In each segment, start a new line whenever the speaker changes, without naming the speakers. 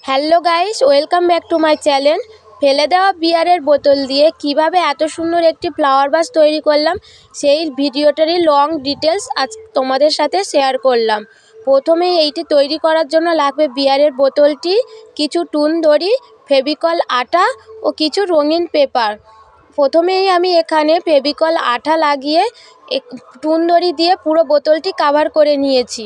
Hello guys, welcome back to my channel. ফেলে দেওয়া বিয়ারের বোতল দিয়ে কিভাবে এত সুন্দর একটি ফ্লাওয়ার ভাস তৈরি করলাম সেই ভিডিওটারই লং ডিটেলস আজ তোমাদের সাথে শেয়ার করলাম। প্রথমেই এইটি তৈরি করার জন্য লাগবে বিয়ারের বোতলটি, কিছু টুন দড়ি, ফেভিকল আঠা ও কিছু রঙিন পেপার। প্রথমেই আমি এখানে ফেভিকল আঠা লাগিয়ে টুন দড়ি দিয়ে পুরো বোতলটি কাভার করে নিয়েছি।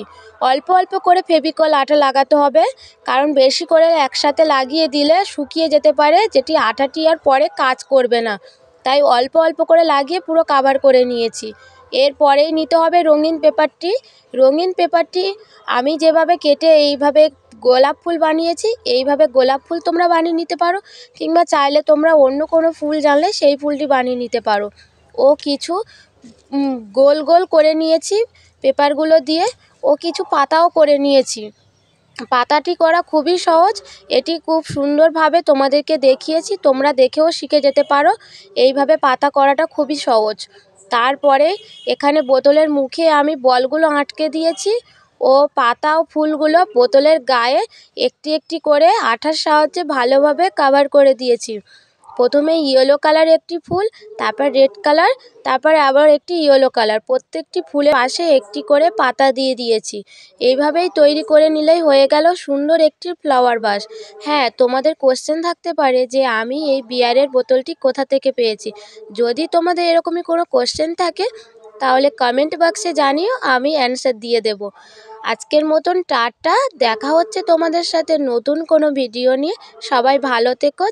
অল্প অল্প করে ফেভিকল আঠা লাগাতে হবে, কারণ বেশি করে একসাথে লাগিয়ে দিলে শুকিয়ে যেতে পারে, যেটি আঠাটি আর পরে কাজ করবে না। তাই অল্প অল্প করে লাগিয়ে পুরো কাভার করে নিয়েছি। এরপরেই নিতে হবে রঙিন পেপারটি। রঙিন পেপারটি আমি যেভাবে কেটে এইভাবে গোলাপ ফুল বানিয়েছি, এইভাবে গোলাপ ফুল তোমরা বানিয়ে নিতে পারো, কিংবা চাইলে তোমরা অন্য কোনো ফুল জানলে সেই ফুলটি বানিয়ে নিতে পারো। ও কিছু গোল গোল করে নিয়েছি পেপারগুলো দিয়ে, ও কিছু পাতাও করে নিয়েছি। পাতাটি করা খুবই সহজ, এটি খুব সুন্দরভাবে তোমাদেরকে দেখিয়েছি, তোমরা দেখেও শিখে যেতে পারো। এইভাবে পাতা করাটা খুবই সহজ। তারপরে এখানে বোতলের মুখে আমি বলগুলো আটকে দিয়েছি ও পাতা ও ফুলগুলো বোতলের গায়ে একটি একটি করে আঠার সাহায্যে ভালোভাবে কভার করে দিয়েছি। প্রথমে ইয়েলো কালার একটি ফুল, তারপর রেড কালার, তারপর আবার একটি ইয়েলো কালার, প্রত্যেকটি ফুলের পাশে একটি করে পাতা দিয়ে দিয়েছি। এইভাবেই তৈরি করে নিলেই হয়ে গেল সুন্দর একটি ফ্লাওয়ার ভাস। হ্যাঁ, তোমাদের কোশ্চেন থাকতে পারে যে আমি এই বিয়ারের বোতলটি কোথা থেকে পেয়েছি। যদি তোমাদের এরকমই কোনো কোশ্চেন থাকে তাহলে কমেন্ট বক্সে জানিও, আমি অ্যান্সার দিয়ে দেব। আজকের মতন টাটা, দেখা হচ্ছে তোমাদের সাথে নতুন কোনো ভিডিও নিয়ে। সবাই ভালো থেকো।